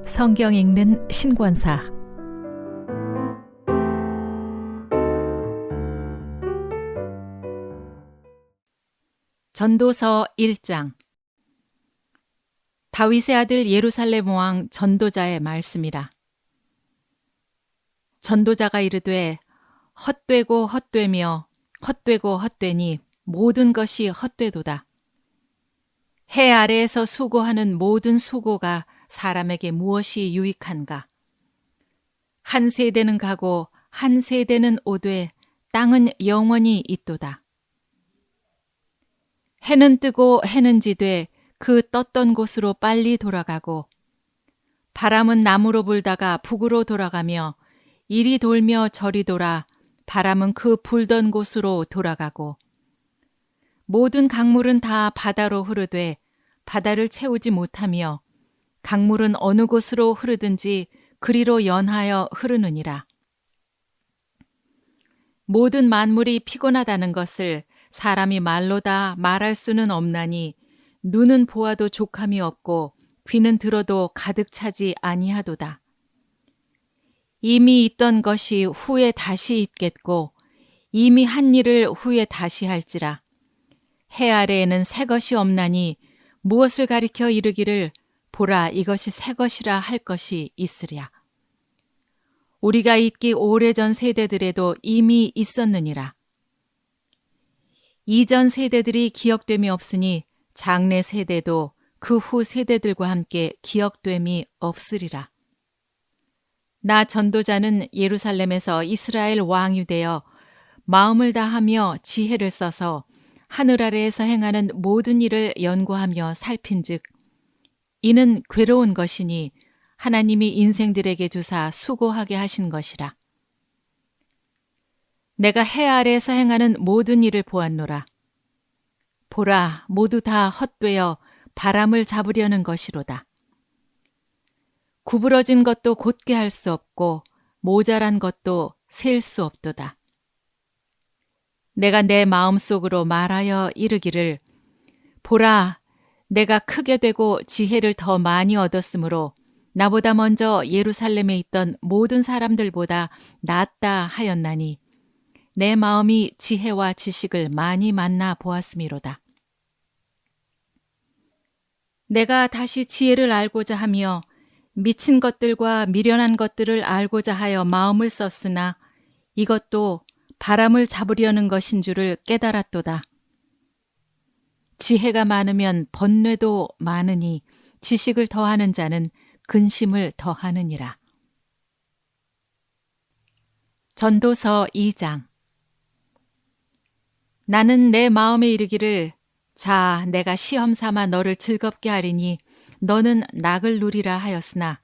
성경 읽는 신권사. 전도서 1장. 다윗의 아들 예루살렘 왕 전도자의 말씀이라. 전도자가 이르되 헛되고 헛되며 헛되고 헛되니 모든 것이 헛되도다. 해 아래에서 수고하는 모든 수고가 사람에게 무엇이 유익한가? 한 세대는 가고 한 세대는 오되 땅은 영원히 있도다. 해는 뜨고 해는 지되 그 떴던 곳으로 빨리 돌아가고 바람은 남으로 불다가 북으로 돌아가며 이리 돌며 저리 돌아 바람은 그 불던 곳으로 돌아가고 모든 강물은 다 바다로 흐르되 바다를 채우지 못하며 강물은 어느 곳으로 흐르든지 그리로 연하여 흐르느니라. 모든 만물이 피곤하다는 것을 사람이 말로 다 말할 수는 없나니 눈은 보아도 족함이 없고 귀는 들어도 가득 차지 아니하도다. 이미 있던 것이 후에 다시 있겠고 이미 한 일을 후에 다시 할지라. 해 아래에는 새 것이 없나니 무엇을 가리켜 이르기를 보라 이것이 새 것이라 할 것이 있으랴. 우리가 있기 오래전 세대들에도 이미 있었느니라. 이전 세대들이 기억됨이 없으니 장래 세대도 그 후 세대들과 함께 기억됨이 없으리라. 나 전도자는 예루살렘에서 이스라엘 왕이 되어 마음을 다하며 지혜를 써서 하늘 아래에서 행하는 모든 일을 연구하며 살핀즉 이는 괴로운 것이니 하나님이 인생들에게 주사 수고하게 하신 것이라. 내가 해 아래에서 행하는 모든 일을 보았노라. 보라, 모두 다 헛되어 바람을 잡으려는 것이로다. 구부러진 것도 곧게 할 수 없고 모자란 것도 셀 수 없도다. 내가 내 마음속으로 말하여 이르기를 보라, 내가 크게 되고 지혜를 더 많이 얻었으므로 나보다 먼저 예루살렘에 있던 모든 사람들보다 낫다 하였나니 내 마음이 지혜와 지식을 많이 만나 보았음이로다. 내가 다시 지혜를 알고자 하며 미친 것들과 미련한 것들을 알고자 하여 마음을 썼으나 이것도 바람을 잡으려는 것인 줄을 깨달았도다. 지혜가 많으면 번뇌도 많으니 지식을 더하는 자는 근심을 더하느니라. 전도서 2장. 나는 내 마음에 이르기를 자, 내가 시험 삼아 너를 즐겁게 하리니 너는 낙을 누리라 하였으나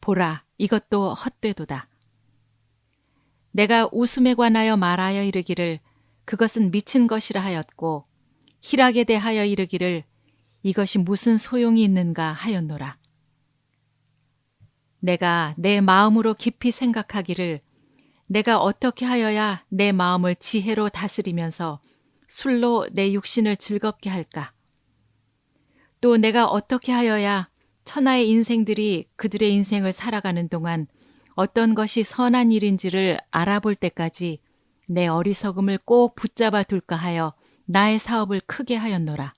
보라, 이것도 헛되도다. 내가 웃음에 관하여 말하여 이르기를 그것은 미친 것이라 하였고 희락에 대하여 이르기를 이것이 무슨 소용이 있는가 하였노라. 내가 내 마음으로 깊이 생각하기를 내가 어떻게 하여야 내 마음을 지혜로 다스리면서 술로 내 육신을 즐겁게 할까? 또 내가 어떻게 하여야 천하의 인생들이 그들의 인생을 살아가는 동안 어떤 것이 선한 일인지를 알아볼 때까지 내 어리석음을 꼭 붙잡아 둘까 하여 나의 사업을 크게 하였노라.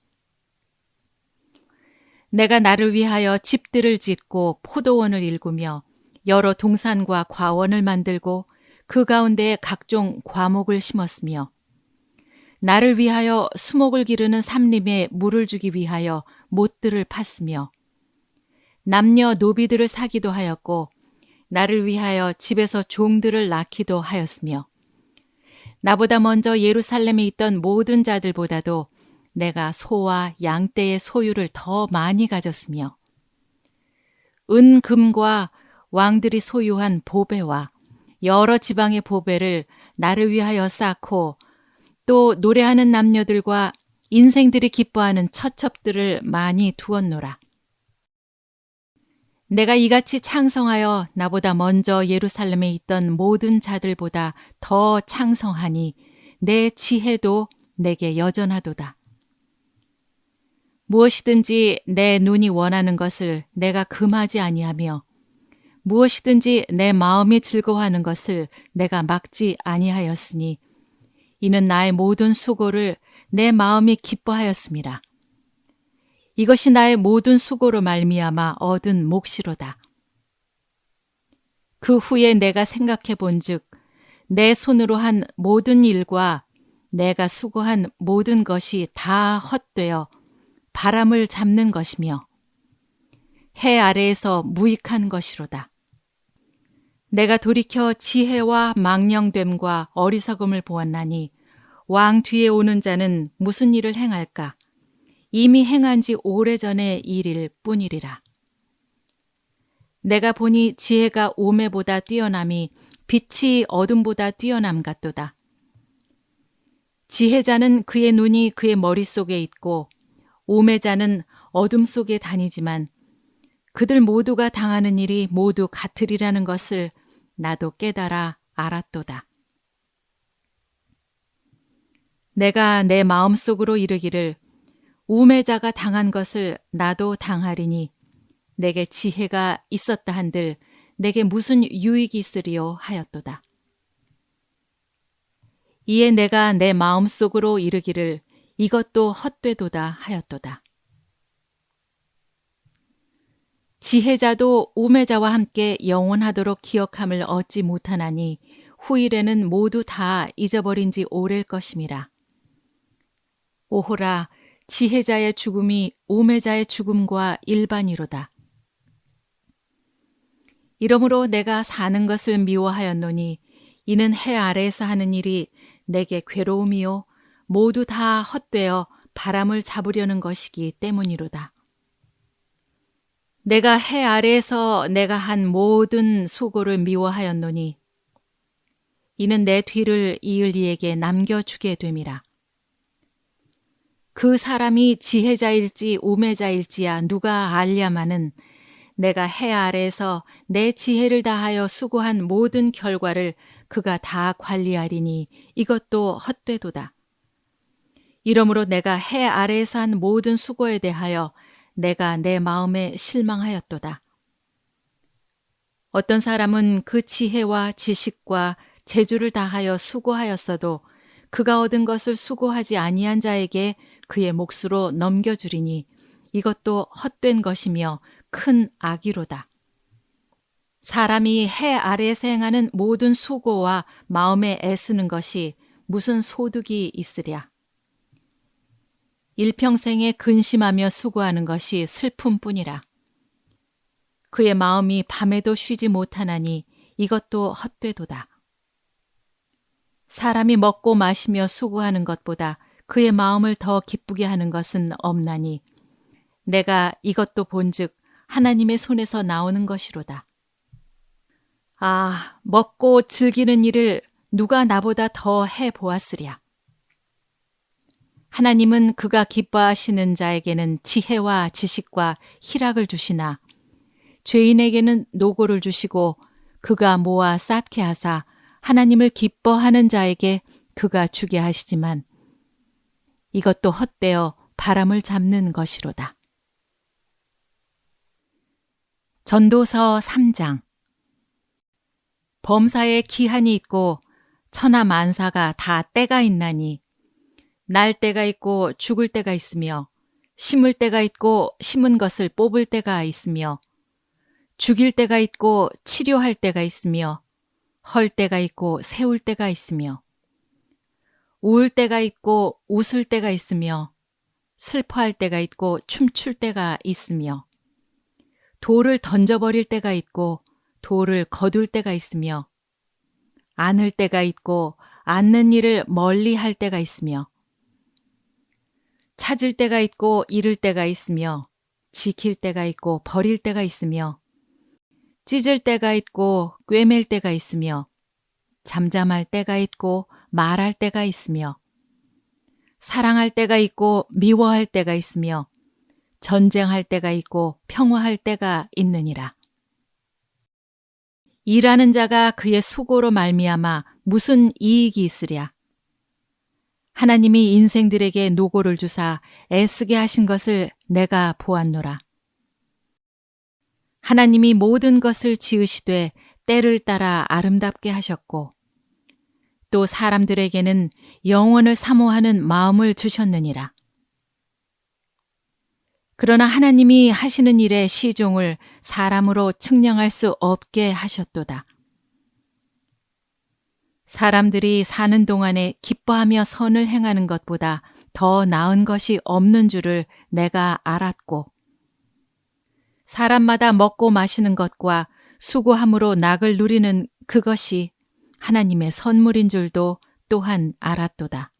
내가 나를 위하여 집들을 짓고 포도원을 일구며 여러 동산과 과원을 만들고 그 가운데에 각종 과목을 심었으며 나를 위하여 수목을 기르는 삼림에 물을 주기 위하여 못들을 팠으며 남녀 노비들을 사기도 하였고 나를 위하여 집에서 종들을 낳기도 하였으며 나보다 먼저 예루살렘에 있던 모든 자들보다도 내가 소와 양떼의 소유를 더 많이 가졌으며 은, 금과 왕들이 소유한 보배와 여러 지방의 보배를 나를 위하여 쌓고 또 노래하는 남녀들과 인생들이 기뻐하는 처첩들을 많이 두었노라. 내가 이같이 창성하여 나보다 먼저 예루살렘에 있던 모든 자들보다 더 창성하니 내 지혜도 내게 여전하도다. 무엇이든지 내 눈이 원하는 것을 내가 금하지 아니하며 무엇이든지 내 마음이 즐거워하는 것을 내가 막지 아니하였으니 이는 나의 모든 수고를 내 마음이 기뻐하였음이라. 이것이 나의 모든 수고로 말미암아 얻은 몫이로다. 그 후에 내가 생각해 본즉 내 손으로 한 모든 일과 내가 수고한 모든 것이 다 헛되어 바람을 잡는 것이며 해 아래에서 무익한 것이로다. 내가 돌이켜 지혜와 망령됨과 어리석음을 보았나니 왕 뒤에 오는 자는 무슨 일을 행할까? 이미 행한 지 오래전의 일일 뿐이리라. 내가 보니 지혜가 오매보다 뛰어남이 빛이 어둠보다 뛰어남 같도다. 지혜자는 그의 눈이 그의 머릿속에 있고 오매자는 어둠 속에 다니지만 그들 모두가 당하는 일이 모두 같으리라는 것을 나도 깨달아 알았도다. 내가 내 마음속으로 이르기를 우매자가 당한 것을 나도 당하리니 내게 지혜가 있었다 한들 내게 무슨 유익이 있으리요 하였도다. 이에 내가 내 마음속으로 이르기를 이것도 헛되도다 하였도다. 지혜자도 우매자와 함께 영원하도록 기억함을 얻지 못하나니 후일에는 모두 다 잊어버린 지 오래일 것임이라. 오호라, 지혜자의 죽음이 우매자의 죽음과 일반이로다. 이러므로 내가 사는 것을 미워하였노니 이는 해 아래에서 하는 일이 내게 괴로움이요 모두 다 헛되어 바람을 잡으려는 것이기 때문이로다. 내가 해 아래에서 내가 한 모든 수고를 미워하였노니 이는 내 뒤를 이을 이에게 남겨주게 됨이라. 그 사람이 지혜자일지 우매자일지야 누가 알랴마는 내가 해 아래에서 내 지혜를 다하여 수고한 모든 결과를 그가 다 관리하리니 이것도 헛되도다. 이러므로 내가 해 아래에서 한 모든 수고에 대하여 내가 내 마음에 실망하였도다. 어떤 사람은 그 지혜와 지식과 재주를 다하여 수고하였어도 그가 얻은 것을 수고하지 아니한 자에게 그의 몫으로 넘겨주리니 이것도 헛된 것이며 큰 악이로다. 사람이 해 아래에서 행하는 모든 수고와 마음에 애쓰는 것이 무슨 소득이 있으랴. 일평생에 근심하며 수고하는 것이 슬픔뿐이라. 그의 마음이 밤에도 쉬지 못하나니 이것도 헛되도다. 사람이 먹고 마시며 수고하는 것보다 그의 마음을 더 기쁘게 하는 것은 없나니 내가 이것도 본즉 하나님의 손에서 나오는 것이로다. 아, 먹고 즐기는 일을 누가 나보다 더 해보았으랴. 하나님은 그가 기뻐하시는 자에게는 지혜와 지식과 희락을 주시나 죄인에게는 노고를 주시고 그가 모아 쌓게 하사 하나님을 기뻐하는 자에게 그가 주게 하시지만 이것도 헛되어 바람을 잡는 것이로다. 전도서 3장. 범사에 기한이 있고 천하 만사가 다 때가 있나니 날 때가 있고 죽을 때가 있으며 심을 때가 있고 심은 것을 뽑을 때가 있으며 죽일 때가 있고 치료할 때가 있으며 헐 때가 있고 세울 때가 있으며 울 때가 있고 웃을 때가 있으며 슬퍼할 때가 있고 춤출 때가 있으며 돌을 던져버릴 때가 있고 돌을 거둘 때가 있으며 안을 때가 있고 않는 일을 멀리 할 때가 있으며 찾을 때가 있고 잃을 때가 있으며 지킬 때가 있고 버릴 때가 있으며 찢을 때가 있고 꿰맬 때가 있으며 잠잠할 때가 있고 말할 때가 있으며 사랑할 때가 있고 미워할 때가 있으며 전쟁할 때가 있고 평화할 때가 있느니라. 일하는 자가 그의 수고로 말미암아 무슨 이익이 있으랴. 하나님이 인생들에게 노고를 주사 애쓰게 하신 것을 내가 보았노라. 하나님이 모든 것을 지으시되 때를 따라 아름답게 하셨고 또 사람들에게는 영원을 사모하는 마음을 주셨느니라. 그러나 하나님이 하시는 일의 시종을 사람으로 측량할 수 없게 하셨도다. 사람들이 사는 동안에 기뻐하며 선을 행하는 것보다 더 나은 것이 없는 줄을 내가 알았고 사람마다 먹고 마시는 것과 수고함으로 낙을 누리는 그것이 하나님의 선물인 줄도 또한 알았도다.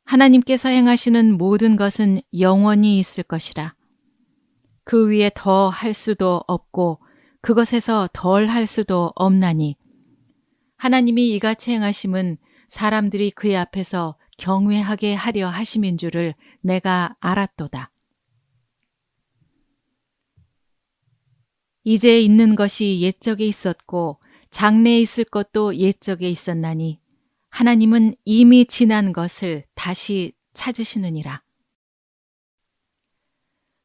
하나님께서 행하시는 모든 것은 영원히 있을 것이라. 그 위에 더 할 수도 없고 그것에서 덜 할 수도 없나니 하나님이 이같이 행하심은 사람들이 그의 앞에서 경외하게 하려 하심인 줄을 내가 알았도다. 이제 있는 것이 옛적에 있었고 장래에 있을 것도 옛적에 있었나니 하나님은 이미 지난 것을 다시 찾으시느니라.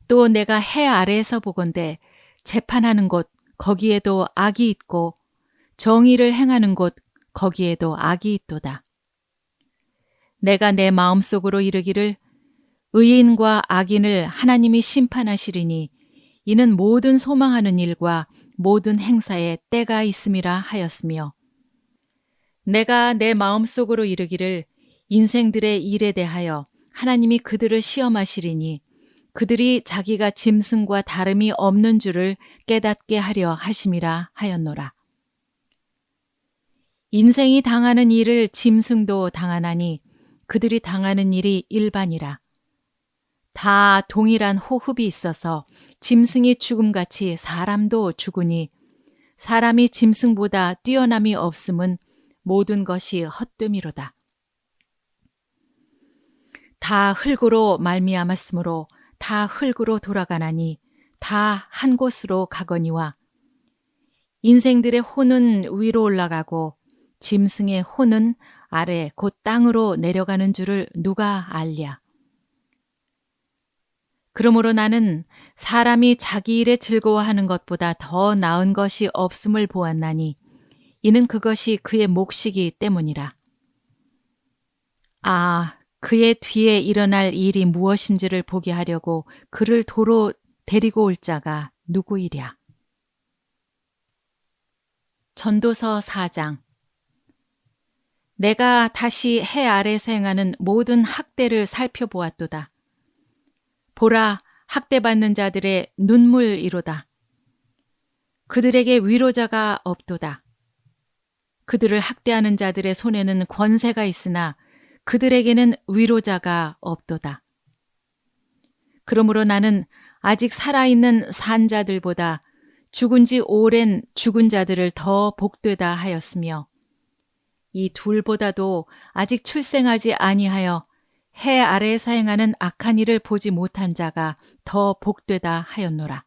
또 내가 해 아래에서 보건대 재판하는 곳 거기에도 악이 있고 정의를 행하는 곳 거기에도 악이 있도다. 내가 내 마음속으로 이르기를 의인과 악인을 하나님이 심판하시리니 이는 모든 소망하는 일과 모든 행사에 때가 있음이라 하였으며 내가 내 마음속으로 이르기를 인생들의 일에 대하여 하나님이 그들을 시험하시리니 그들이 자기가 짐승과 다름이 없는 줄을 깨닫게 하려 하심이라 하였노라. 인생이 당하는 일을 짐승도 당하나니 그들이 당하는 일이 일반이라. 다 동일한 호흡이 있어서 짐승이 죽음같이 사람도 죽으니 사람이 짐승보다 뛰어남이 없음은 모든 것이 헛됨이로다. 다 흙으로 말미암았으므로 다 흙으로 돌아가나니 다 한 곳으로 가거니와 인생들의 혼은 위로 올라가고 짐승의 혼은 아래 곧 땅으로 내려가는 줄을 누가 알랴. 그러므로 나는 사람이 자기 일에 즐거워하는 것보다 더 나은 것이 없음을 보았나니 이는 그것이 그의 몫이기 때문이라. 그의 뒤에 일어날 일이 무엇인지를 보게 하려고 그를 도로 데리고 올 자가 누구이랴. 전도서 4장. 내가 다시 해 아래에서 행하는 모든 학대를 살펴보았도다. 보라, 학대받는 자들의 눈물이로다. 그들에게 위로자가 없도다. 그들을 학대하는 자들의 손에는 권세가 있으나 그들에게는 위로자가 없도다. 그러므로 나는 아직 살아있는 산 자들보다 죽은 지 오랜 죽은 자들을 더 복되다 하였으며 이 둘보다도 아직 출생하지 아니하여 해 아래에서 행하는 악한 일을 보지 못한 자가 더 복되다 하였노라.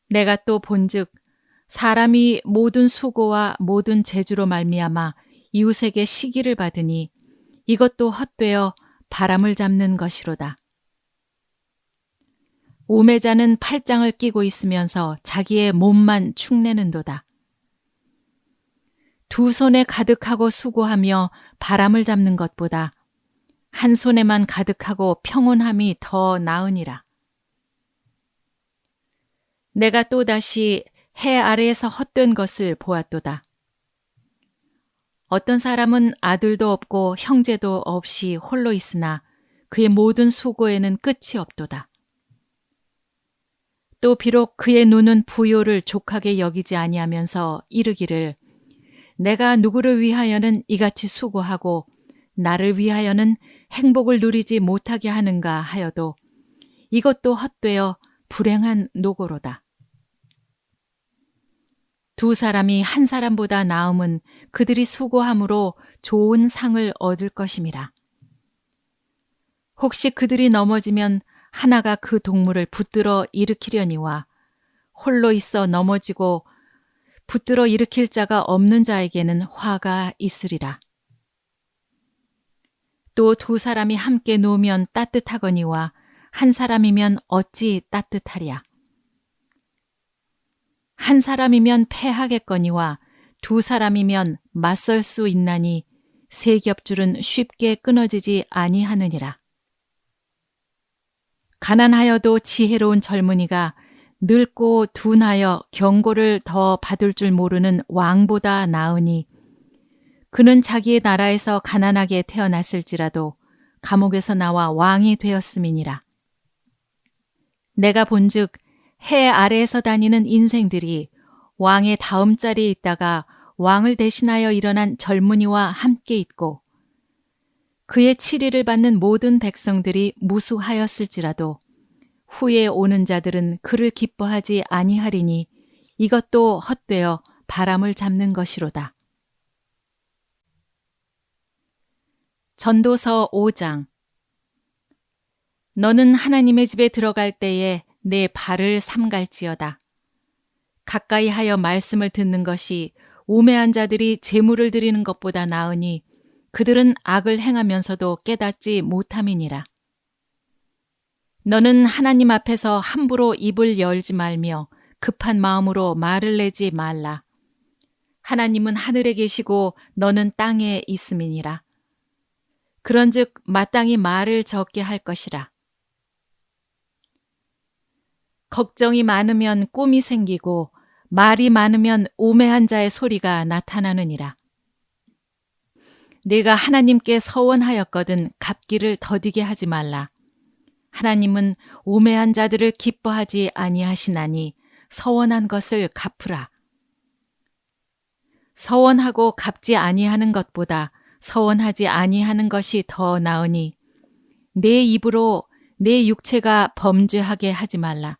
내가 또 본즉 사람이 모든 수고와 모든 재주로 말미암아 이웃에게 시기를 받으니 이것도 헛되어 바람을 잡는 것이로다. 우매자는 팔짱을 끼고 있으면서 자기의 몸만 축내는도다. 두 손에 가득하고 수고하며 바람을 잡는 것보다 한 손에만 가득하고 평온함이 더 나으니라. 내가 또다시 해 아래에서 헛된 것을 보았도다. 어떤 사람은 아들도 없고 형제도 없이 홀로 있으나 그의 모든 수고에는 끝이 없도다. 또 비록 그의 눈은 부요를 족하게 여기지 아니하면서 이르기를 내가 누구를 위하여는 이같이 수고하고 나를 위하여는 행복을 누리지 못하게 하는가 하여도 이것도 헛되어 불행한 노고로다. 두 사람이 한 사람보다 나음은 그들이 수고함으로 좋은 상을 얻을 것임이라. 혹시 그들이 넘어지면 하나가 그 동물을 붙들어 일으키려니와 홀로 있어 넘어지고 붙들어 일으킬 자가 없는 자에게는 화가 있으리라. 또 두 사람이 함께 놓으면 따뜻하거니와 한 사람이면 어찌 따뜻하랴. 한 사람이면 패하겠거니와 두 사람이면 맞설 수 있나니 세 겹줄은 쉽게 끊어지지 아니하느니라. 가난하여도 지혜로운 젊은이가 늙고 둔하여 경고를 더 받을 줄 모르는 왕보다 나으니 그는 자기의 나라에서 가난하게 태어났을지라도 감옥에서 나와 왕이 되었음이니라. 내가 본즉 해 아래에서 다니는 인생들이 왕의 다음 자리에 있다가 왕을 대신하여 일어난 젊은이와 함께 있고 그의 치리를 받는 모든 백성들이 무수하였을지라도 후에 오는 자들은 그를 기뻐하지 아니하리니 이것도 헛되어 바람을 잡는 것이로다. 전도서 5장. 너는 하나님의 집에 들어갈 때에 내 발을 삼갈지어다. 가까이 하여 말씀을 듣는 것이 우매한 자들이 제물을 드리는 것보다 나으니 그들은 악을 행하면서도 깨닫지 못함이니라. 너는 하나님 앞에서 함부로 입을 열지 말며 급한 마음으로 말을 내지 말라. 하나님은 하늘에 계시고 너는 땅에 있음이니라. 그런즉 마땅히 말을 적게 할 것이라. 걱정이 많으면 꿈이 생기고 말이 많으면 우매한 자의 소리가 나타나느니라. 네가 하나님께 서원하였거든 갚기를 더디게 하지 말라. 하나님은 우매한 자들을 기뻐하지 아니하시나니 서원한 것을 갚으라. 서원하고 갚지 아니하는 것보다 서원하지 아니하는 것이 더 나으니 내 입으로 내 육체가 범죄하게 하지 말라.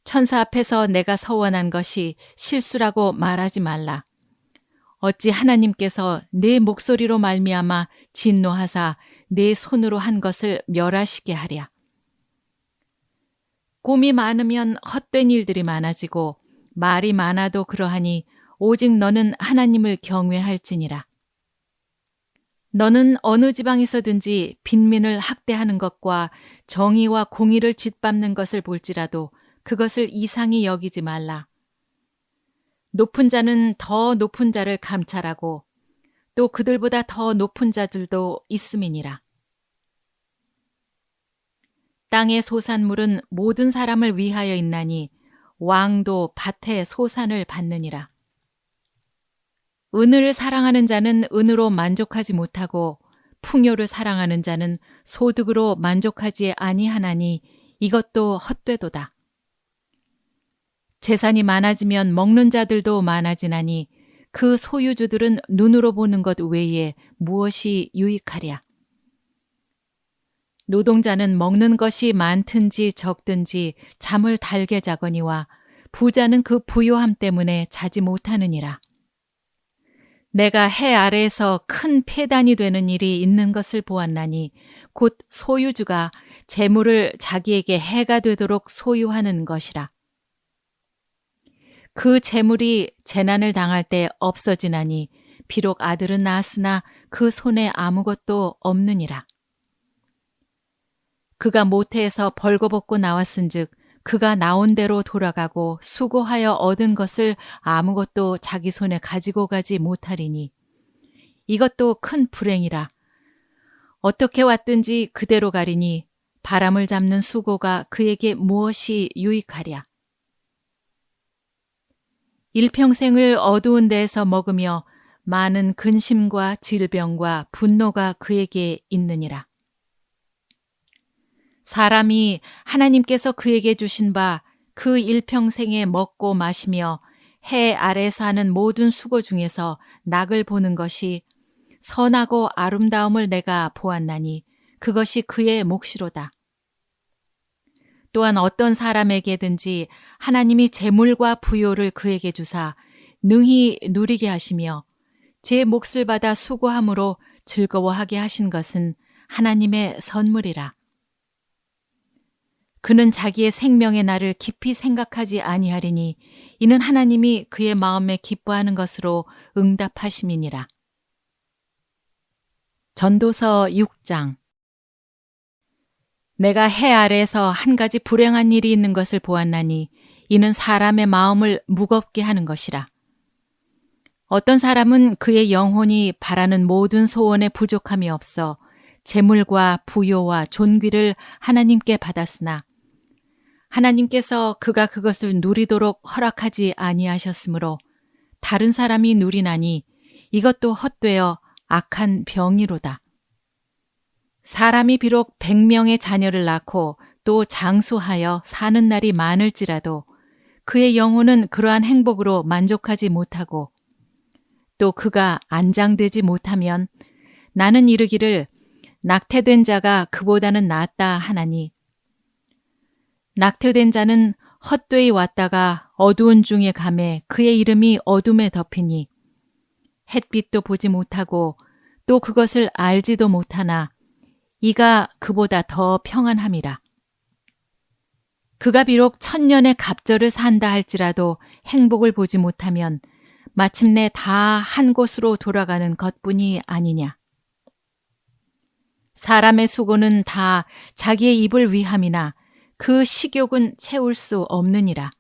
천사 앞에서 내가 서원한 것이 실수라고 말하지 말라. 어찌 하나님께서 내 목소리로 말미암아 진노하사 내 손으로 한 것을 멸하시게 하랴. 꿈이 많으면 헛된 일들이 많아지고 말이 많아도 그러하니 오직 너는 하나님을 경외할지니라. 너는 어느 지방에서든지 빈민을 학대하는 것과 정의와 공의를 짓밟는 것을 볼지라도 그것을 이상히 여기지 말라. 높은 자는 더 높은 자를 감찰하고 또 그들보다 더 높은 자들도 있음이니라. 땅의 소산물은 모든 사람을 위하여 있나니 왕도 밭의 소산을 받느니라. 은을 사랑하는 자는 은으로 만족하지 못하고 풍요를 사랑하는 자는 소득으로 만족하지 아니하나니 이것도 헛되도다. 재산이 많아지면 먹는 자들도 많아지나니 그 소유주들은 눈으로 보는 것 외에 무엇이 유익하랴. 노동자는 먹는 것이 많든지 적든지 잠을 달게 자거니와 부자는 그 부요함 때문에 자지 못하느니라. 내가 해 아래에서 큰 폐단이 되는 일이 있는 것을 보았나니 곧 소유주가 재물을 자기에게 해가 되도록 소유하는 것이라. 그 재물이 재난을 당할 때 없어지나니 비록 아들은 낳았으나 그 손에 아무것도 없느니라. 그가 모태에서 벌거벗고 나왔은즉 그가 나온 대로 돌아가고 수고하여 얻은 것을 아무것도 자기 손에 가지고 가지 못하리니 이것도 큰 불행이라. 어떻게 왔든지 그대로 가리니 바람을 잡는 수고가 그에게 무엇이 유익하랴. 일평생을 어두운 데에서 먹으며 많은 근심과 질병과 분노가 그에게 있느니라. 사람이 하나님께서 그에게 주신 바 그 일평생에 먹고 마시며 해 아래서 하는 모든 수고 중에서 낙을 보는 것이 선하고 아름다움을 내가 보았나니 그것이 그의 몫이로다. 또한 어떤 사람에게든지 하나님이 재물과 부요를 그에게 주사 능히 누리게 하시며 제 몫을 받아 수고함으로 즐거워하게 하신 것은 하나님의 선물이라. 그는 자기의 생명의 날을 깊이 생각하지 아니하리니 이는 하나님이 그의 마음에 기뻐하는 것으로 응답하심이니라. 전도서 6장. 내가 해 아래에서 한 가지 불행한 일이 있는 것을 보았나니 이는 사람의 마음을 무겁게 하는 것이라. 어떤 사람은 그의 영혼이 바라는 모든 소원에 부족함이 없어 재물과 부요와 존귀를 하나님께 받았으나 하나님께서 그가 그것을 누리도록 허락하지 아니하셨으므로 다른 사람이 누리나니 이것도 헛되어 악한 병이로다. 사람이 비록 100명의 자녀를 낳고 또 장수하여 사는 날이 많을지라도 그의 영혼은 그러한 행복으로 만족하지 못하고 또 그가 안장되지 못하면 나는 이르기를 낙태된 자가 그보다는 낫다 하나니 낙태된 자는 헛되이 왔다가 어두운 중에 감에 그의 이름이 어둠에 덮이니 햇빛도 보지 못하고 또 그것을 알지도 못하나 이가 그보다 더 평안함이라. 그가 비록 1000년의 갑절을 산다 할지라도 행복을 보지 못하면 마침내 다 한 곳으로 돌아가는 것뿐이 아니냐. 사람의 수고는 다 자기의 입을 위함이나 그 식욕은 채울 수 없느니라.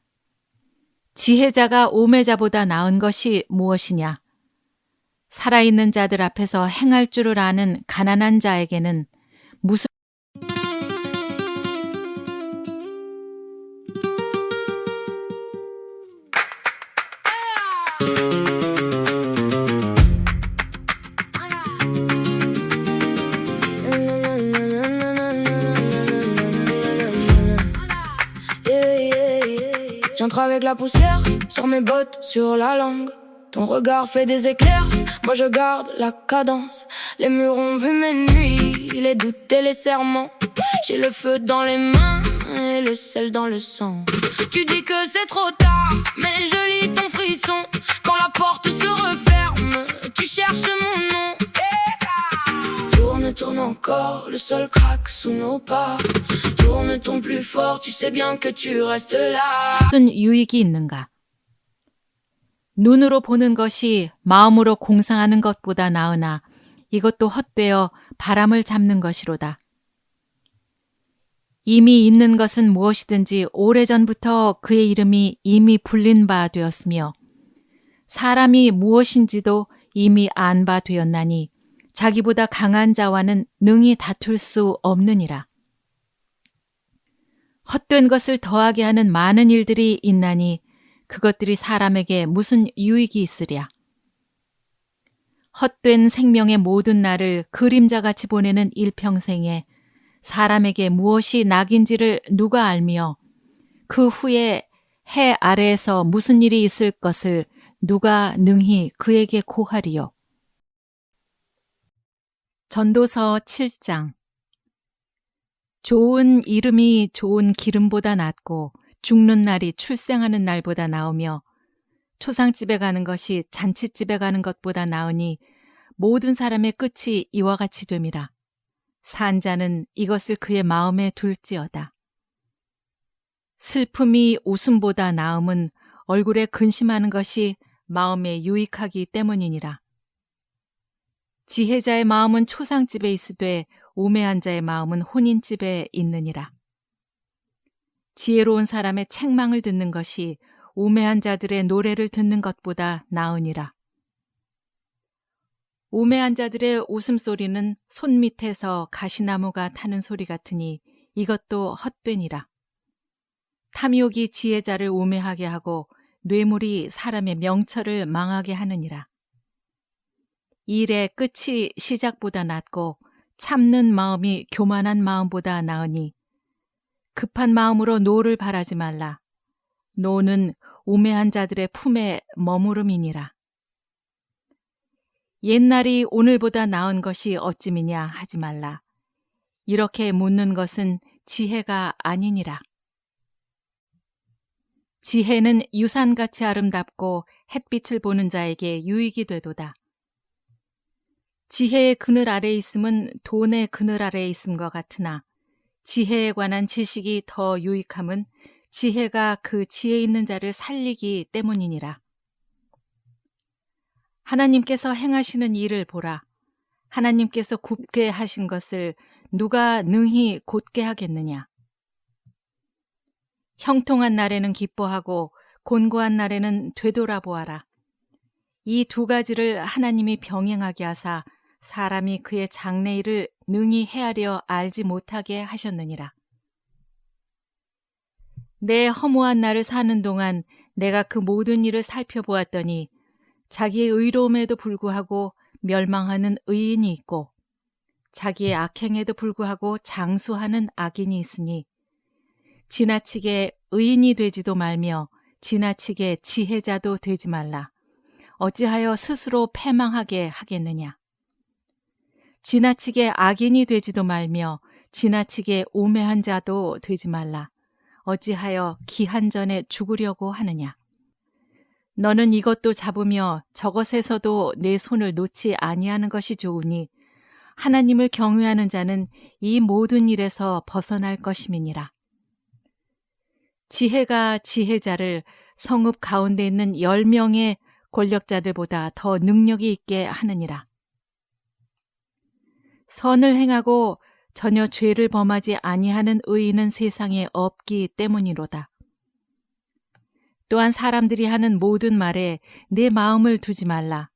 지혜자가 오매자보다 나은 것이 무엇이냐. 살아있는 자들 앞에서 행할 줄을 아는 가난한 자에게는 무슨 J'entre avec la poussière sur mes bottes, sur la langue. Ton regard fait des éclairs, moi je garde la cadence. Les murs ont vu mes nuits, les doutes et les serments. J'ai le feu dans les mains et le sel dans le sang. Tu dis que c'est trop tard, mais je lis ton frisson. Quand la porte se referme, tu cherches mon nom. Tourne, tourne encore, le sol craque sous nos pas. Tourne ton plus fort, tu sais bien que tu restes là. 무슨 유익이 있는가? 눈으로 보는 것이 마음으로 공상하는 것보다 나으나 이것도 헛되어 바람을 잡는 것이로다. 이미 있는 것은 무엇이든지 오래전부터 그의 이름이 이미 불린 바 되었으며 사람이 무엇인지도 이미 안 바 되었나니 자기보다 강한 자와는 능히 다툴 수 없느니라. 헛된 것을 더하게 하는 많은 일들이 있나니 그것들이 사람에게 무슨 유익이 있으랴. 헛된 생명의 모든 날을 그림자같이 보내는 일평생에 사람에게 무엇이 낙인지를 누가 알며 그 후에 해 아래에서 무슨 일이 있을 것을 누가 능히 그에게 고하리요. 전도서 7장. 좋은 이름이 좋은 기름보다 낫고 죽는 날이 출생하는 날보다 나으며 초상집에 가는 것이 잔치집에 가는 것보다 나으니 모든 사람의 끝이 이와 같이 됨이라. 산 자는 이것을 그의 마음에 둘지어다. 슬픔이 웃음보다 나음은 얼굴에 근심하는 것이 마음에 유익하기 때문이니라. 지혜자의 마음은 초상집에 있으되 우매한 자의 마음은 혼인집에 있느니라. 지혜로운 사람의 책망을 듣는 것이 우매한 자들의 노래를 듣는 것보다 나으니라. 우매한 자들의 웃음소리는 손밑에서 가시나무가 타는 소리 같으니 이것도 헛되니라. 탐욕이 지혜자를 우매하게 하고 뇌물이 사람의 명철을 망하게 하느니라. 일의 끝이 시작보다 낫고 참는 마음이 교만한 마음보다 나으니 급한 마음으로 노를 바라지 말라. 노는 우매한 자들의 품에 머무름이니라. 옛날이 오늘보다 나은 것이 어찌미냐 하지 말라. 이렇게 묻는 것은 지혜가 아니니라. 지혜는 유산같이 아름답고 햇빛을 보는 자에게 유익이 되도다. 지혜의 그늘 아래에 있음은 돈의 그늘 아래에 있음과 같으나 지혜에 관한 지식이 더 유익함은 지혜가 그 지혜 있는 자를 살리기 때문이니라. 하나님께서 행하시는 일을 보라. 하나님께서 굽게 하신 것을 누가 능히 곧게 하겠느냐? 형통한 날에는 기뻐하고 곤고한 날에는 되돌아보아라. 이 두 가지를 하나님이 병행하게 하사 사람이 그의 장래일을 능히 헤아려 알지 못하게 하셨느니라. 내 허무한 날을 사는 동안 내가 그 모든 일을 살펴보았더니 자기의 의로움에도 불구하고 멸망하는 의인이 있고 자기의 악행에도 불구하고 장수하는 악인이 있으니 지나치게 의인이 되지도 말며 지나치게 지혜자도 되지 말라. 어찌하여 스스로 패망하게 하겠느냐? 지나치게 악인이 되지도 말며 지나치게 우매한 자도 되지 말라. 어찌하여 기한 전에 죽으려고 하느냐? 너는 이것도 잡으며 저것에서도 내 손을 놓지 아니하는 것이 좋으니 하나님을 경외하는 자는 이 모든 일에서 벗어날 것임이니라. 지혜가 지혜자를 성읍 가운데 있는 10명의 권력자들보다 더 능력이 있게 하느니라. 선을 행하고 전혀 죄를 범하지 아니하는 의인은 세상에 없기 때문이로다. 또한 사람들이 하는 모든 말에 내 마음을 두지 말라.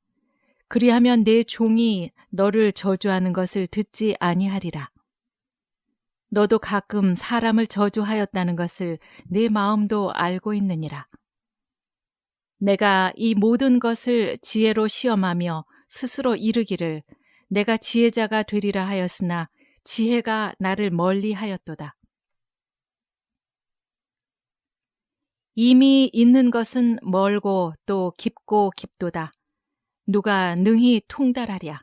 그리하면 내 종이 너를 저주하는 것을 듣지 아니하리라. 너도 가끔 사람을 저주하였다는 것을 내 마음도 알고 있느니라. 내가 이 모든 것을 지혜로 시험하며 스스로 이르기를 내가 지혜자가 되리라 하였으나 지혜가 나를 멀리하였도다. 이미 있는 것은 멀고 또 깊고 깊도다. 누가 능히 통달하랴.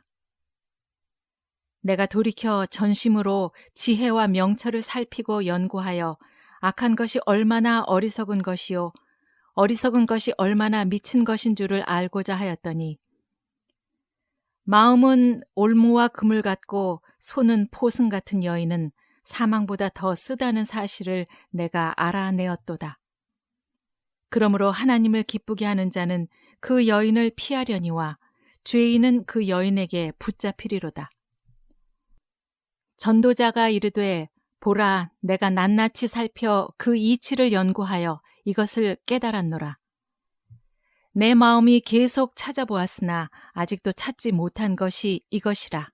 내가 돌이켜 전심으로 지혜와 명철을 살피고 연구하여 악한 것이 얼마나 어리석은 것이요 어리석은 것이 얼마나 미친 것인 줄을 알고자 하였더니 마음은 올무와 그물 같고 손은 포승 같은 여인은 사망보다 더 쓰다는 사실을 내가 알아내었도다. 그러므로 하나님을 기쁘게 하는 자는 그 여인을 피하려니와 죄인은 그 여인에게 붙잡히리로다. 전도자가 이르되 보라 내가 낱낱이 살펴 그 이치를 연구하여 이것을 깨달았노라. 내 마음이 계속 찾아보았으나 아직도 찾지 못한 것이 이것이라.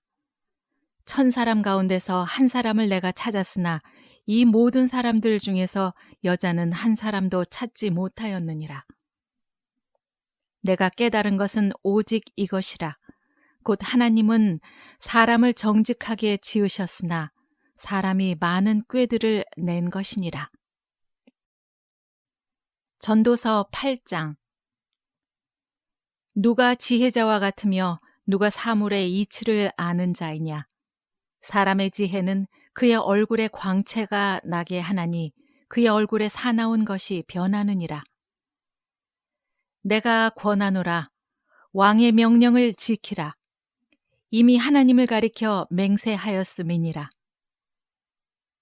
1000사람 가운데서 한 사람을 내가 찾았으나 이 모든 사람들 중에서 여자는 한 사람도 찾지 못하였느니라. 내가 깨달은 것은 오직 이것이라. 곧 하나님은 사람을 정직하게 지으셨으나 사람이 많은 꾀들을 낸 것이니라. 전도서 8장. 누가 지혜자와 같으며 누가 사물의 이치를 아는 자이냐? 사람의 지혜는 그의 얼굴에 광채가 나게 하나니 그의 얼굴에 사나운 것이 변하느니라. 내가 권하노라. 왕의 명령을 지키라. 이미 하나님을 가리켜 맹세하였음이니라.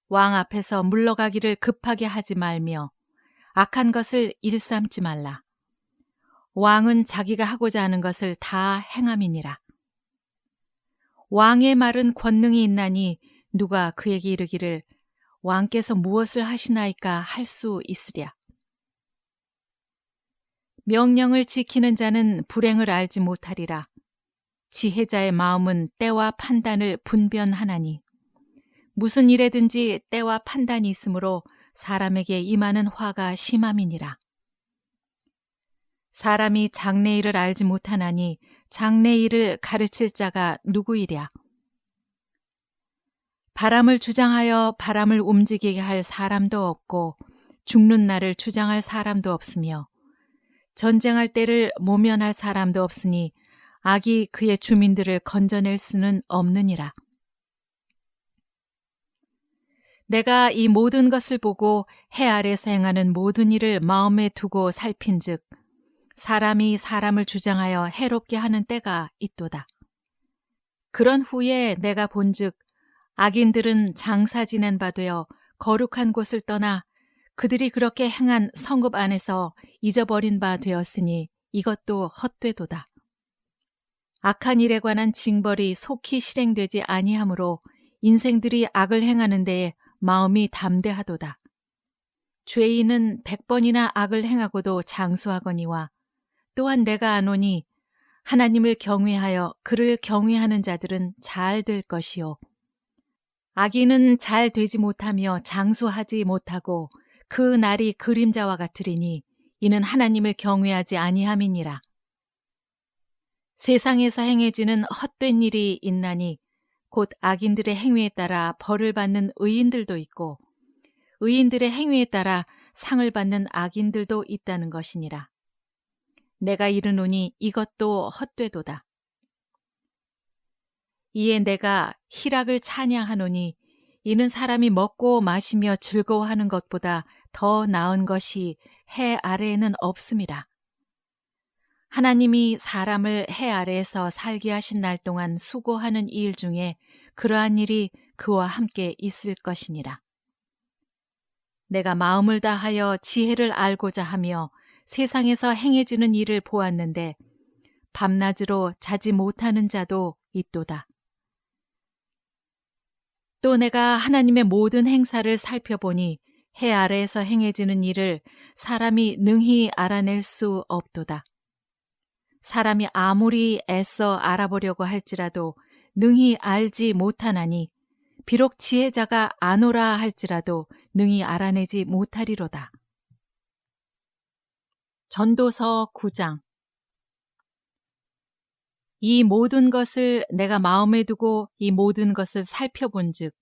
왕 앞에서 물러가기를 급하게 하지 말며 악한 것을 일삼지 말라. 왕은 자기가 하고자 하는 것을 다 행함이니라. 왕의 말은 권능이 있나니 누가 그에게 이르기를 왕께서 무엇을 하시나이까 할 수 있으랴. 명령을 지키는 자는 불행을 알지 못하리라. 지혜자의 마음은 때와 판단을 분별하나니 무슨 일에든지 때와 판단이 있으므로 사람에게 임하는 화가 심함이니라. 사람이 장래일을 알지 못하나니 장래일을 가르칠 자가 누구이랴. 바람을 주장하여 바람을 움직이게 할 사람도 없고 죽는 날을 주장할 사람도 없으며 전쟁할 때를 모면할 사람도 없으니 악이 그의 주민들을 건져낼 수는 없느니라. 내가 이 모든 것을 보고 해 아래서 행하는 모든 일을 마음에 두고 살핀즉 사람이 사람을 주장하여 해롭게 하는 때가 있도다. 그런 후에 내가 본즉 악인들은 장사 지낸 바 되어 거룩한 곳을 떠나 그들이 그렇게 행한 성읍 안에서 잊어버린 바 되었으니 이것도 헛되도다. 악한 일에 관한 징벌이 속히 실행되지 아니하므로 인생들이 악을 행하는 데에 마음이 담대하도다. 죄인은 100번이나 악을 행하고도 장수하거니와 또한 내가 아노니 하나님을 경외하여 그를 경외하는 자들은 잘 될 것이요. 악인은 잘 되지 못하며 장수하지 못하고 그 날이 그림자와 같으리니 이는 하나님을 경외하지 아니함이니라. 세상에서 행해지는 헛된 일이 있나니 곧 악인들의 행위에 따라 벌을 받는 의인들도 있고 의인들의 행위에 따라 상을 받는 악인들도 있다는 것이니라. 내가 이르노니 이것도 헛되도다. 이에 내가 희락을 찬양하노니 이는 사람이 먹고 마시며 즐거워하는 것보다 더 나은 것이 해 아래에는 없음이라. 하나님이 사람을 해 아래에서 살게 하신 날 동안 수고하는 일 중에 그러한 일이 그와 함께 있을 것이니라. 내가 마음을 다하여 지혜를 알고자 하며 세상에서 행해지는 일을 보았는데 밤낮으로 자지 못하는 자도 있도다. 또 내가 하나님의 모든 행사를 살펴보니 해 아래에서 행해지는 일을 사람이 능히 알아낼 수 없도다. 사람이 아무리 애써 알아보려고 할지라도 능히 알지 못하나니 비록 지혜자가 아노라 할지라도 능히 알아내지 못하리로다. 전도서 9장. 이 모든 것을 내가 마음에 두고 이 모든 것을 살펴본즉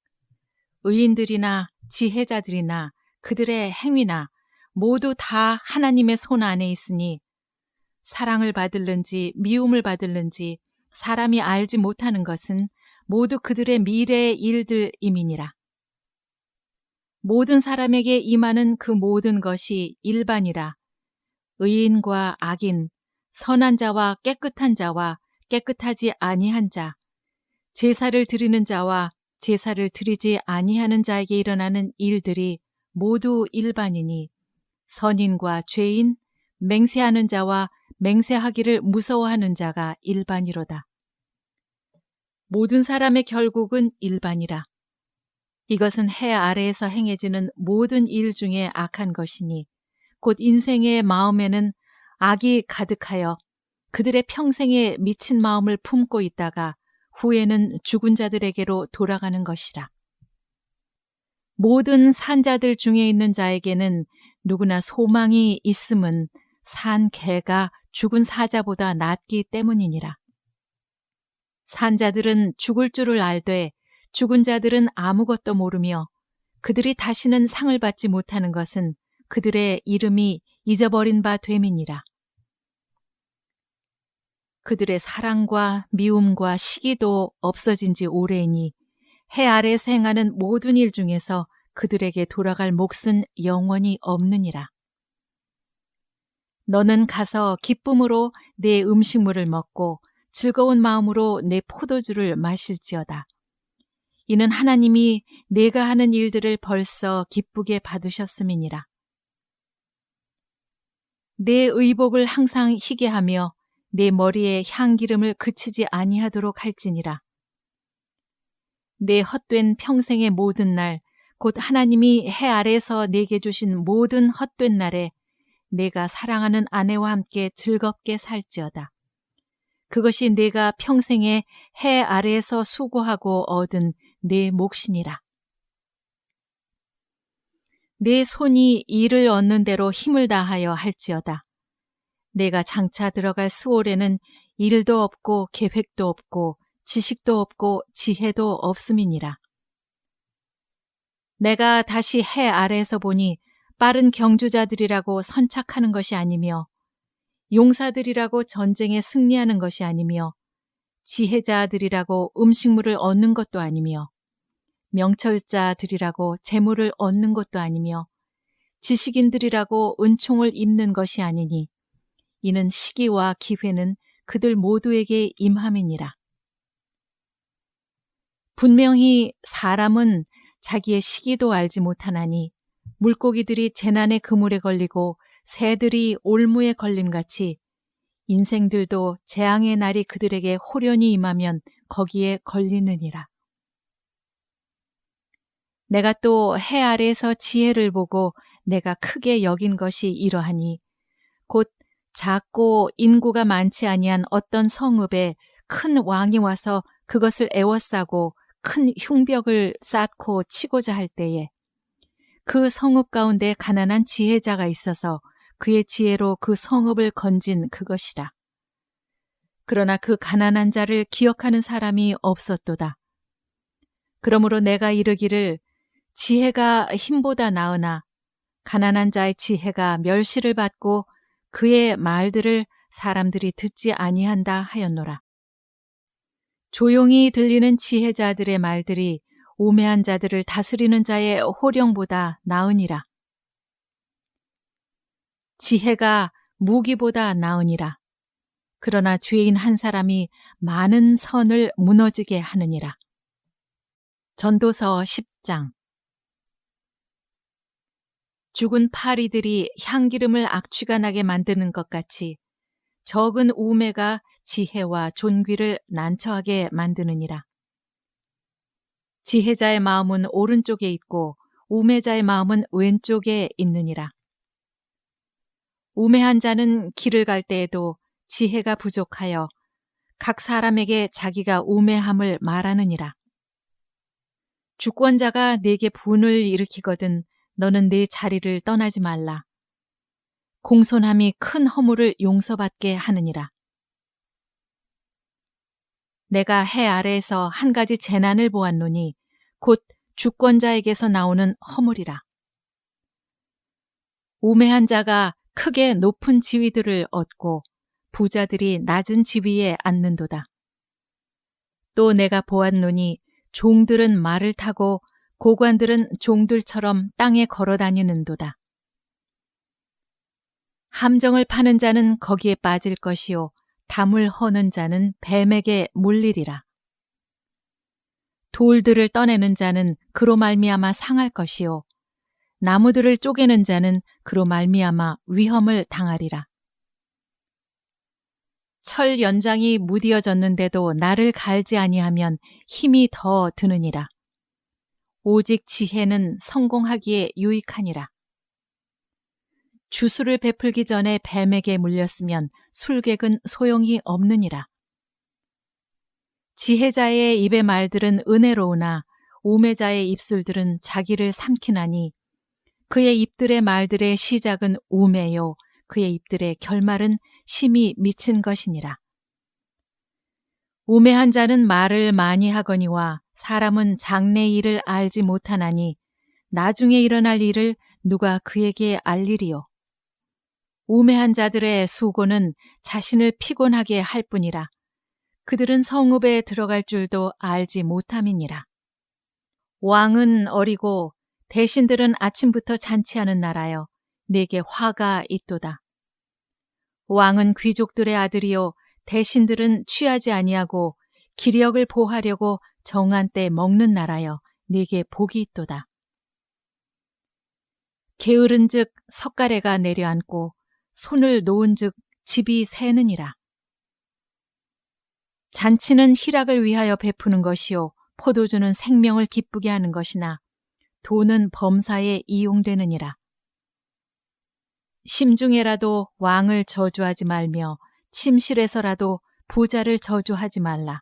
의인들이나 지혜자들이나 그들의 행위나 모두 다 하나님의 손 안에 있으니 사랑을 받을는지 미움을 받을는지 사람이 알지 못하는 것은 모두 그들의 미래의 일들임이니라. 모든 사람에게 임하는 그 모든 것이 일반이라. 의인과 악인, 선한 자와 깨끗한 자와 깨끗하지 아니한 자, 제사를 드리는 자와 제사를 드리지 아니하는 자에게 일어나는 일들이 모두 일반이니 선인과 죄인, 맹세하는 자와 맹세하기를 무서워하는 자가 일반이로다. 모든 사람의 결국은 일반이라. 이것은 해 아래에서 행해지는 모든 일 중에 악한 것이니 곧 인생의 마음에는 악이 가득하여 그들의 평생에 미친 마음을 품고 있다가 후에는 죽은 자들에게로 돌아가는 것이라. 모든 산자들 중에 있는 자에게는 누구나 소망이 있음은 산 개가 죽은 사자보다 낫기 때문이니라. 산자들은 죽을 줄을 알되 죽은 자들은 아무것도 모르며 그들이 다시는 상을 받지 못하는 것은 그들의 이름이 잊어버린 바 됨이니라. 그들의 사랑과 미움과 시기도 없어진 지 오래이니 해 아래에서 행하는 모든 일 중에서 그들에게 돌아갈 몫은 영원히 없느니라. 너는 가서 기쁨으로 내 음식물을 먹고 즐거운 마음으로 내 포도주를 마실지어다. 이는 하나님이 내가 하는 일들을 벌써 기쁘게 받으셨음이니라. 내 의복을 항상 희게 하며 내 머리에 향기름을 그치지 아니하도록 할지니라. 내 헛된 평생의 모든 날, 곧 하나님이 해 아래에서 내게 주신 모든 헛된 날에 내가 사랑하는 아내와 함께 즐겁게 살지어다. 그것이 내가 평생에 해 아래에서 수고하고 얻은 내 몫이니라. 내 손이 일을 얻는 대로 힘을 다하여 할지어다. 내가 장차 들어갈 스올에는 일도 없고 계획도 없고 지식도 없고 지혜도 없음이니라. 내가 다시 해 아래에서 보니 빠른 경주자들이라고 선착하는 것이 아니며 용사들이라고 전쟁에 승리하는 것이 아니며 지혜자들이라고 음식물을 얻는 것도 아니며 명철자들이라고 재물을 얻는 것도 아니며 지식인들이라고 은총을 입는 것이 아니니 이는 시기와 기회는 그들 모두에게 임함이니라. 분명히 사람은 자기의 시기도 알지 못하나니 물고기들이 재난의 그물에 걸리고 새들이 올무에 걸림같이 인생들도 재앙의 날이 그들에게 호련히 임하면 거기에 걸리느니라. 내가 또 해 아래에서 지혜를 보고 내가 크게 여긴 것이 이러하니 곧 작고 인구가 많지 아니한 어떤 성읍에 큰 왕이 와서 그것을 에워싸고 큰 흉벽을 쌓고 치고자 할 때에 그 성읍 가운데 가난한 지혜자가 있어서 그의 지혜로 그 성읍을 건진 그것이라. 그러나 그 가난한 자를 기억하는 사람이 없었도다. 그러므로 내가 이르기를 지혜가 힘보다 나으나 가난한 자의 지혜가 멸시를 받고 그의 말들을 사람들이 듣지 아니한다 하였노라. 조용히 들리는 지혜자들의 말들이 우매한 자들을 다스리는 자의 호령보다 나으니라. 지혜가 무기보다 나으니라. 그러나 죄인 한 사람이 많은 선을 무너지게 하느니라. 전도서 10장. 죽은 파리들이 향기름을 악취가 나게 만드는 것 같이 적은 우매가 지혜와 존귀를 난처하게 만드느니라. 지혜자의 마음은 오른쪽에 있고 우매자의 마음은 왼쪽에 있느니라. 우매한 자는 길을 갈 때에도 지혜가 부족하여 각 사람에게 자기가 우매함을 말하느니라. 주권자가 네게 분을 일으키거든 너는 네 자리를 떠나지 말라. 공손함이 큰 허물을 용서받게 하느니라. 내가 해 아래에서 한 가지 재난을 보았노니 곧 주권자에게서 나오는 허물이라. 우매한 자가 크게 높은 지위들을 얻고 부자들이 낮은 지위에 앉는도다. 또 내가 보았노니 종들은 말을 타고 고관들은 종들처럼 땅에 걸어 다니는도다. 함정을 파는 자는 거기에 빠질 것이요 담을 허는 자는 뱀에게 물리리라. 돌들을 떠내는 자는 그로 말미암아 상할 것이요 나무들을 쪼개는 자는 그로 말미암아 위험을 당하리라. 철 연장이 무디어졌는데도 나를 갈지 아니하면 힘이 더 드느니라. 오직 지혜는 성공하기에 유익하니라. 주술을 베풀기 전에 뱀에게 물렸으면 술객은 소용이 없느니라. 지혜자의 입의 말들은 은혜로우나 우매자의 입술들은 자기를 삼키나니 그의 입들의 말들의 시작은 우매요 그의 입들의 결말은 심히 미친 것이니라. 우매한 자는 말을 많이 하거니와 사람은 장래 일을 알지 못하나니 나중에 일어날 일을 누가 그에게 알리리요. 우매한 자들의 수고는 자신을 피곤하게 할 뿐이라. 그들은 성읍에 들어갈 줄도 알지 못함이니라. 왕은 어리고 대신들은 아침부터 잔치하는 나라여 내게 화가 있도다. 왕은 귀족들의 아들이요 대신들은 취하지 아니하고 기력을 보하려고 정한 때 먹는 나라여 네게 복이 있도다. 게으른즉 석가래가 내려앉고 손을 놓은즉 집이 새느니라. 잔치는 희락을 위하여 베푸는 것이요 포도주는 생명을 기쁘게 하는 것이나 돈은 범사에 이용되느니라. 심중에라도 왕을 저주하지 말며 침실에서라도 부자를 저주하지 말라.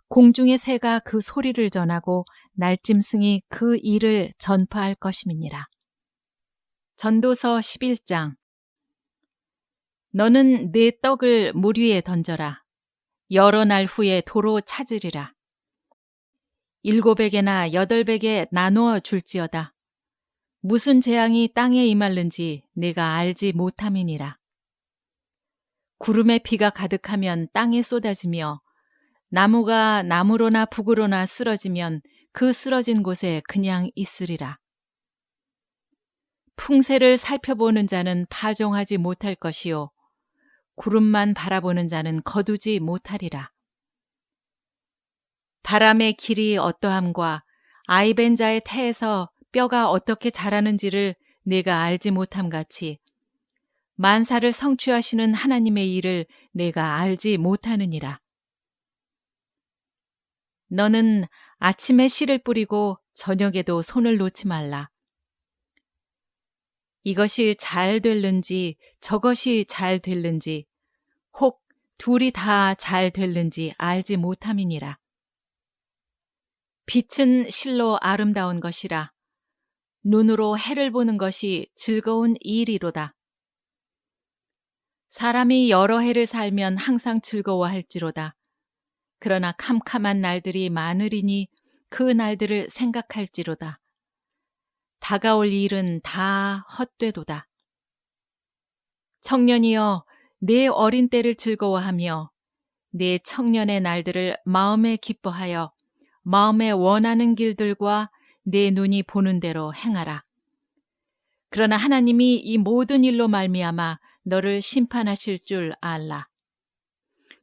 공중의 새가 그 소리를 전하고 날짐승이 그 일을 전파할 것임이니라. 전도서 11장. 너는 네 떡을 물 위에 던져라. 여러 날 후에 도로 찾으리라. 7백에나 8백에 나누어 줄지어다. 무슨 재앙이 땅에 임할는지 내가 알지 못함이니라. 구름에 비가 가득하면 땅에 쏟아지며 나무가 나무로나 북으로나 쓰러지면 그 쓰러진 곳에 그냥 있으리라. 풍세를 살펴보는 자는 파종하지 못할 것이요 구름만 바라보는 자는 거두지 못하리라. 바람의 길이 어떠함과 아이벤 자의 태에서 뼈가 어떻게 자라는지를 내가 알지 못함 같이 만사를 성취하시는 하나님의 일을 내가 알지 못하느니라. 너는 아침에 씨를 뿌리고 저녁에도 손을 놓지 말라. 이것이 잘 될는지 저것이 잘 될는지 혹 둘이 다 잘 될는지 알지 못함이니라. 빛은 실로 아름다운 것이라. 눈으로 해를 보는 것이 즐거운 일이로다. 사람이 여러 해를 살면 항상 즐거워할지로다. 그러나 캄캄한 날들이 많으리니 그 날들을 생각할지로다. 다가올 일은 다 헛되도다. 청년이여, 내 어린 때를 즐거워하며 내 청년의 날들을 마음에 기뻐하여 마음에 원하는 길들과 내 눈이 보는 대로 행하라. 그러나 하나님이 이 모든 일로 말미암아 너를 심판하실 줄 알라.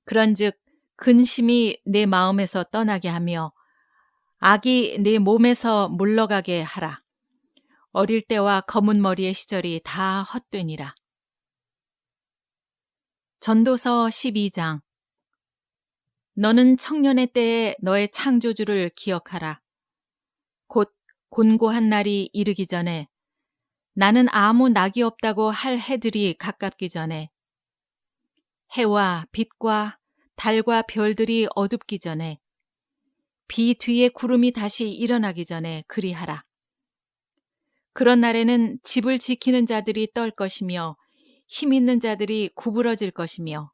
그런즉 근심이 내 마음에서 떠나게 하며 악이 내 몸에서 물러가게 하라. 어릴 때와 검은 머리의 시절이 다 헛되니라. 전도서 12장. 너는 청년의 때에 너의 창조주를 기억하라. 곧 곤고한 날이 이르기 전에 나는 아무 낙이 없다고 할 해들이 가깝기 전에 해와 빛과 달과 별들이 어둡기 전에 비 뒤에 구름이 다시 일어나기 전에 그리하라. 그런 날에는 집을 지키는 자들이 떨 것이며 힘 있는 자들이 구부러질 것이며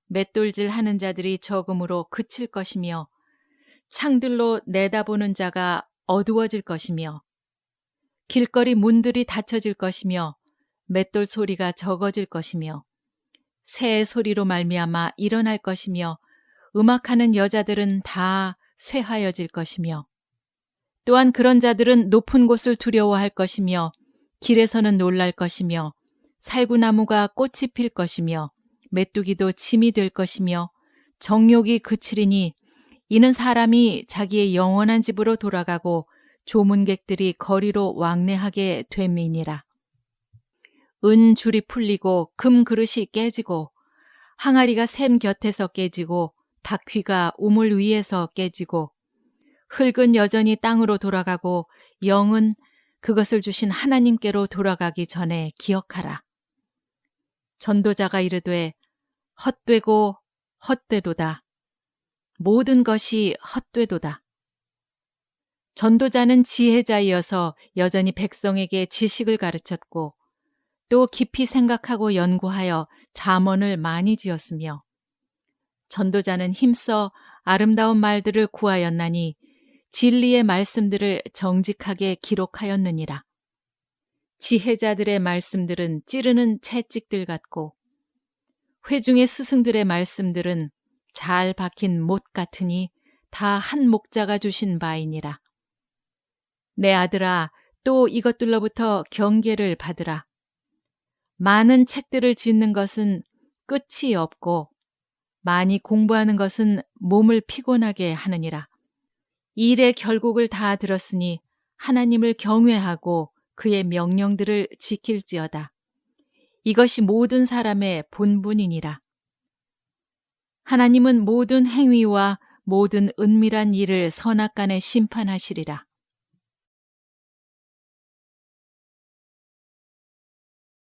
맷돌질 하는 자들이 적음으로 그칠 것이며 창들로 내다보는 자가 어두워질 것이며 길거리 문들이 닫혀질 것이며 맷돌 소리가 적어질 것이며 새의 소리로 말미암아 일어날 것이며 음악하는 여자들은 다 쇠하여질 것이며 또한 그런 자들은 높은 곳을 두려워할 것이며 길에서는 놀랄 것이며 살구나무가 꽃이 필 것이며 메뚜기도 짐이 될 것이며 정욕이 그치리니 이는 사람이 자기의 영원한 집으로 돌아가고 조문객들이 거리로 왕래하게 됨이니라. 은 줄이 풀리고 금 그릇이 깨지고 항아리가 샘 곁에서 깨지고 바퀴가 우물 위에서 깨지고 흙은 여전히 땅으로 돌아가고 영은 그것을 주신 하나님께로 돌아가기 전에 기억하라. 전도자가 이르되 헛되고 헛되도다. 모든 것이 헛되도다. 전도자는 지혜자이어서 여전히 백성에게 지식을 가르쳤고 또 깊이 생각하고 연구하여 잠언을 많이 지었으며 전도자는 힘써 아름다운 말들을 구하였나니 진리의 말씀들을 정직하게 기록하였느니라. 지혜자들의 말씀들은 찌르는 채찍들 같고 회중의 스승들의 말씀들은 잘 박힌 못 같으니 다 한 목자가 주신 바이니라. 내 아들아, 또 이것들로부터 경계를 받으라. 많은 책들을 짓는 것은 끝이 없고 많이 공부하는 것은 몸을 피곤하게 하느니라. 일의 결국을 다 들었으니 하나님을 경외하고 그의 명령들을 지킬지어다. 이것이 모든 사람의 본분이니라. 하나님은 모든 행위와 모든 은밀한 일을 선악간에 심판하시리라.